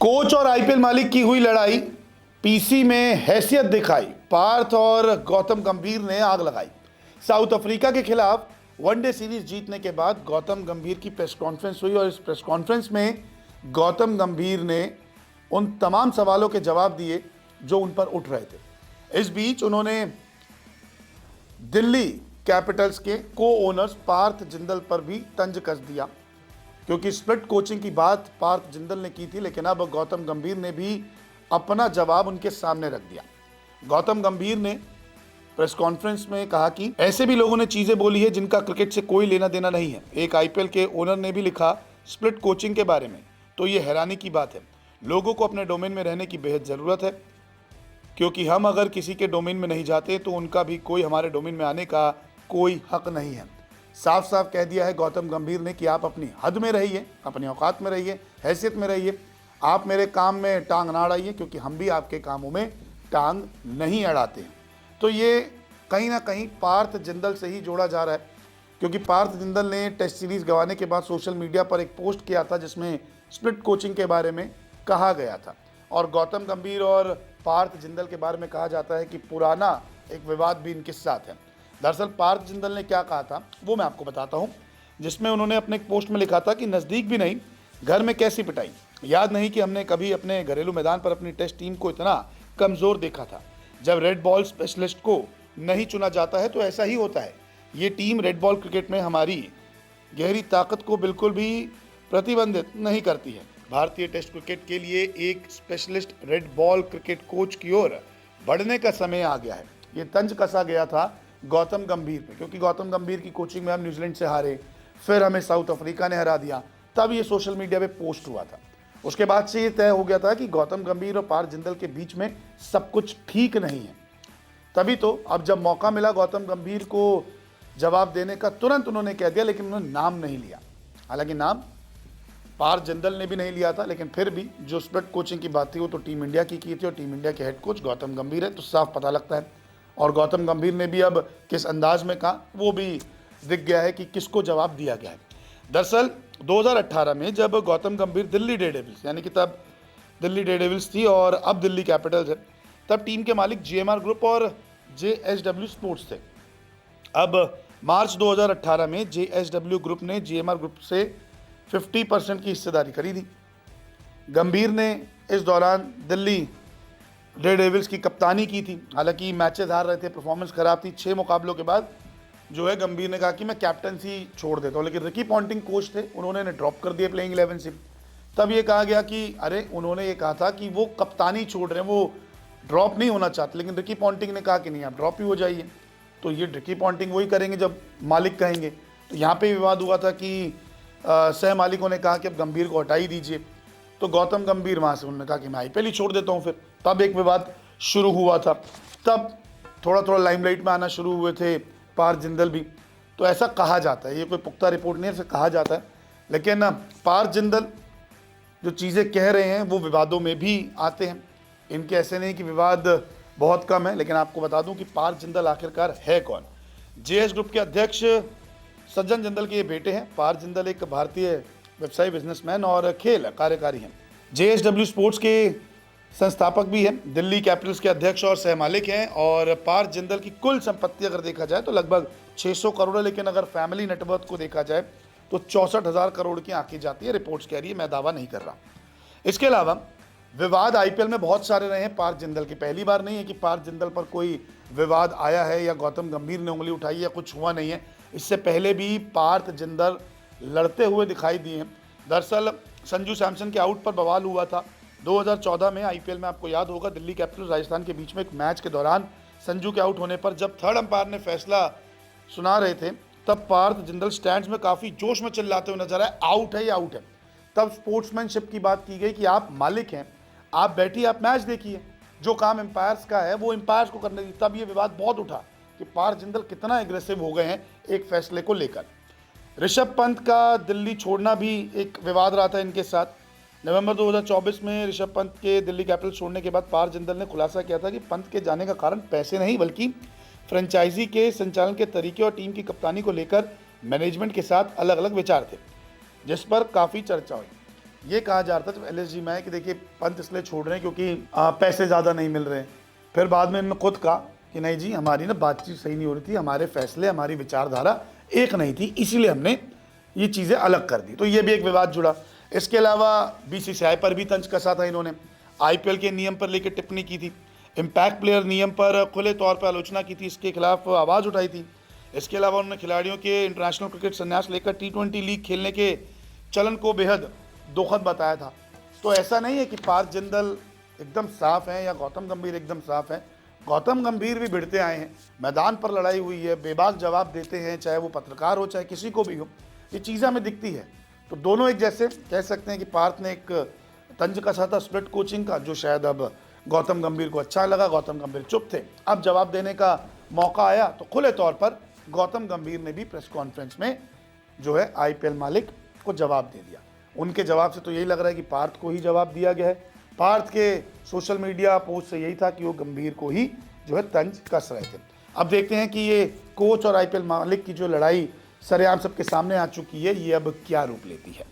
Coach और IPL मालिक की हुई लड़ाई, पीसी में हैसियत दिखाई, पार्थ और गौतम गंभीर ने आग लगाई। साउथ अफ्रीका के खिलाफ वनडे सीरीज जीतने के बाद गौतम गंभीर की प्रेस कॉन्फ्रेंस हुई और इस प्रेस कॉन्फ्रेंस में गौतम गंभीर ने उन तमाम सवालों के जवाब दिए जो उन पर उठ रहे थे। इस बीच उन्होंने दिल्ली कैपिटल्स के को ओनर्स पार्थ जिंदल पर भी तंज कस दिया, क्योंकि स्प्लिट कोचिंग की बात पार्थ जिंदल ने की थी, लेकिन अब गौतम गंभीर ने भी अपना जवाब उनके सामने रख दिया। गौतम गंभीर ने प्रेस कॉन्फ्रेंस में कहा कि ऐसे भी लोगों ने चीजें बोली है जिनका क्रिकेट से कोई लेना देना नहीं है। एक आईपीएल के ओनर ने भी लिखा स्प्लिट कोचिंग के बारे में, तो ये हैरानी की बात है। लोगों को अपने डोमेन में रहने की बेहद ज़रूरत है, क्योंकि हम अगर किसी के डोमेन में नहीं जाते तो उनका भी कोई हमारे डोमेन में आने का कोई हक नहीं है। साफ साफ कह दिया है गौतम गंभीर ने कि आप अपनी हद में रहिए, अपनी औकात में रहिए, हैसियत में रहिए। आप मेरे काम में टांग ना अड़ाइए, क्योंकि हम भी आपके कामों में टांग नहीं अड़ाते हैं। तो ये कहीं ना कहीं पार्थ जिंदल से ही जोड़ा जा रहा है, क्योंकि पार्थ जिंदल ने टेस्ट सीरीज गंवाने के बाद सोशल मीडिया पर एक पोस्ट किया था जिसमें स्प्लिट कोचिंग के बारे में कहा गया था, और गौतम गंभीर और पार्थ जिंदल के बारे में कहा जाता है कि पुराना एक विवाद भी इनके साथ है। दरअसल पार्थ जिंदल ने क्या कहा था वो मैं आपको बताता हूँ, जिसमें उन्होंने अपने एक पोस्ट में लिखा था कि नज़दीक भी नहीं, घर में कैसी पिटाई। याद नहीं कि हमने कभी अपने घरेलू मैदान पर अपनी टेस्ट टीम को इतना कमज़ोर देखा था। जब रेड बॉल स्पेशलिस्ट को नहीं चुना जाता है तो ऐसा ही होता है। ये टीम रेड बॉल क्रिकेट में हमारी गहरी ताकत को बिल्कुल भी प्रतिबंधित नहीं करती है। भारतीय टेस्ट क्रिकेट के लिए एक specialist red ball cricket coach की ओर बढ़ने का समय आ गया है। ये तंज कसा गया था गौतम गंभीर पे, क्योंकि गौतम गंभीर की कोचिंग में हम न्यूजीलैंड से हारे, फिर हमें साउथ अफ्रीका ने हरा दिया, तब ये सोशल मीडिया पे पोस्ट हुआ था। उसके बाद से ये तय हो गया था कि गौतम गंभीर और पार्थ जिंदल के बीच में सब कुछ ठीक नहीं है। तभी तो अब जब मौका मिला गौतम गंभीर को जवाब देने का, तुरंत उन्होंने कह दिया, लेकिन उन्होंने नाम नहीं लिया। हालांकि नाम पार्थ जिंदल ने भी नहीं लिया था, लेकिन फिर भी जो स्प्लिट कोचिंग की बात थी वो तो टीम इंडिया की थी, और टीम इंडिया के हेड कोच गौतम गंभीर है, तो साफ पता लगता है। और गौतम गंभीर ने भी अब किस अंदाज में कहा वो भी दिख गया है कि किसको जवाब दिया गया है। दरअसल 2018 में जब गौतम गंभीर दिल्ली डेयरडेविल्स, यानी कि तब दिल्ली डेयरडेविल्स थी और अब दिल्ली कैपिटल्स है, तब टीम के मालिक जीएमआर ग्रुप और जेएसडब्ल्यू स्पोर्ट्स थे। अब मार्च 2018 में जेएसडब्ल्यू ग्रुप ने जीएमआर ग्रुप से 50% की हिस्सेदारी खरीदी। गंभीर ने इस दौरान दिल्ली डेयरडेविल्स की कप्तानी की थी। हालांकि मैचेस हार रहे थे, परफॉर्मेंस खराब थी। 6 मुकाबलों के बाद जो है गंभीर ने कहा कि मैं कैप्टनसी छोड़ देता हूँ, लेकिन रिकी पॉन्टिंग कोच थे, उन्होंने ड्रॉप कर दिए प्लेइंग 11 से। तब ये कहा गया कि अरे, उन्होंने ये कहा था कि वो कप्तानी छोड़ रहे हैं, वो ड्रॉप नहीं होना चाहते, लेकिन रिकी पॉन्टिंग ने कहा कि नहीं, आप ड्रॉप ही हो जाइए। तो ये रिकी पॉन्टिंग वही करेंगे जब मालिक कहेंगे। तो यहाँ पर विवाद हुआ था कि सह मालिकों ने कहा कि अब गंभीर को हटा ही दीजिए, तो गौतम गंभीर वहाँ से उन्होंने कहा कि मैं आईपीएल ही छोड़ देता हूँ। फिर तब एक विवाद शुरू हुआ था, तब थोड़ा थोड़ा लाइमलाइट में आना शुरू हुए थे पार्थ जिंदल भी। तो ऐसा कहा जाता है, ये कोई पुख्ता रिपोर्ट नहीं है, ऐसा कहा जाता है। लेकिन पार्थ जिंदल जो चीज़ें कह रहे हैं वो विवादों में भी आते हैं। इनके ऐसे नहीं कि विवाद बहुत कम है, लेकिन आपको बता दूं कि पार्थ जिंदल आखिरकार है कौन। जेएस ग्रुप के अध्यक्ष सज्जन जिंदल के ये बेटे हैं। पार्थ जिंदल एक भारतीय व्यवसायी, बिजनेसमैन और खेल कार्यकारी हैं। जेएसडब्ल्यू स्पोर्ट्स के संस्थापक भी हैं, दिल्ली कैपिटल्स के अध्यक्ष और सहमालिक हैं। और पार्थ जिंदल की कुल संपत्ति अगर देखा जाए तो लगभग 600 करोड़ है, लेकिन अगर फैमिली नेटवर्थ को देखा जाए तो 64,000 करोड़ की आंकी जाती है। रिपोर्ट्स कह रही है, मैं दावा नहीं कर रहा। इसके अलावा विवाद आईपीएल में बहुत सारे रहे हैं पार्थ जिंदल के। पहली बार नहीं है कि पार्थ जिंदल पर कोई विवाद आया है या गौतम गंभीर ने उंगली उठाई या कुछ हुआ नहीं है। इससे पहले भी पार्थ जिंदल लड़ते हुए दिखाई दिए हैं। दरअसल संजू सैमसन के आउट पर बवाल हुआ था 2014 में आईपीएल में। आपको याद होगा, दिल्ली कैपिटल्स राजस्थान के बीच में एक मैच के दौरान संजू के आउट होने पर जब थर्ड अंपायर ने फैसला सुना रहे थे, तब पार्थ जिंदल स्टैंड्स में काफ़ी जोश में चिल्लाते हुए नजर आए, आउट है या आउट है। तब स्पोर्ट्समैनशिप की बात की गई कि आप मालिक हैं, आप बैठिए, आप मैच देखिए, जो काम एम्पायर्स का है वो एम्पायर्स को करने दीजिए। तब ये विवाद बहुत उठा कि पार्थ जिंदल कितना एग्रेसिव हो गए हैं एक फैसले को लेकर। ऋषभ पंत का दिल्ली छोड़ना भी एक विवाद रहा था इनके साथ। नवंबर 2024 में ऋषभ पंत के दिल्ली कैपिटल्स छोड़ने के बाद पार्थ जिंदल ने खुलासा किया था कि पंत के जाने का कारण पैसे नहीं, बल्कि फ्रेंचाइजी के संचालन के तरीके और टीम की कप्तानी को लेकर मैनेजमेंट के साथ अलग अलग विचार थे, जिस पर काफ़ी चर्चा हुई। ये कहा जा रहा था जब एलएसजी में आए कि देखिए पंत इसलिए छोड़ रहे हैं क्योंकि पैसे ज़्यादा नहीं मिल रहे हैं। फिर बाद में इन्होंने खुद कहा कि नहीं जी, हमारी ना बातचीत सही नहीं हो रही थी, हमारे फैसले, हमारी विचारधारा एक नहीं थी, इसीलिए हमने ये चीज़ें अलग कर दी। तो ये भी एक विवाद जुड़ा। इसके अलावा बीसीसीआई पर भी तंज कसा था इन्होंने, आईपीएल के नियम पर लेकर टिप्पणी की थी, इम्पैक्ट प्लेयर नियम पर खुले तौर पर आलोचना की थी, इसके खिलाफ आवाज़ उठाई थी। इसके अलावा उन्होंने खिलाड़ियों के इंटरनेशनल क्रिकेट संन्यास लेकर T20 लीग खेलने के चलन को बेहद दुखद बताया था। तो ऐसा नहीं है कि पार्थ जिंदल एकदम साफ हैं या गौतम गंभीर एकदम साफ हैं। गौतम गंभीर भी भिड़ते आए हैं, मैदान पर लड़ाई हुई है, बेबाक जवाब देते हैं, चाहे वो पत्रकार हो चाहे किसी को भी हो, ये चीज़ हमें दिखती है। तो दोनों एक जैसे कह सकते हैं कि पार्थ ने एक तंज कसा था स्प्लिट कोचिंग का, जो शायद अब गौतम गंभीर को अच्छा लगा। गौतम गंभीर चुप थे, अब जवाब देने का मौका आया तो खुले तौर पर गौतम गंभीर ने भी प्रेस कॉन्फ्रेंस में जो है आईपीएल मालिक को जवाब दे दिया। उनके जवाब से तो यही लग रहा है कि पार्थ को ही जवाब दिया गया है। पार्थ के सोशल मीडिया पोस्ट से यही था कि वो गंभीर को ही जो है तंज कस रहे थे। अब देखते हैं कि ये कोच और आईपीएल मालिक की जो लड़ाई सरेआम सबके सामने आ चुकी है, ये अब क्या रूप लेती है।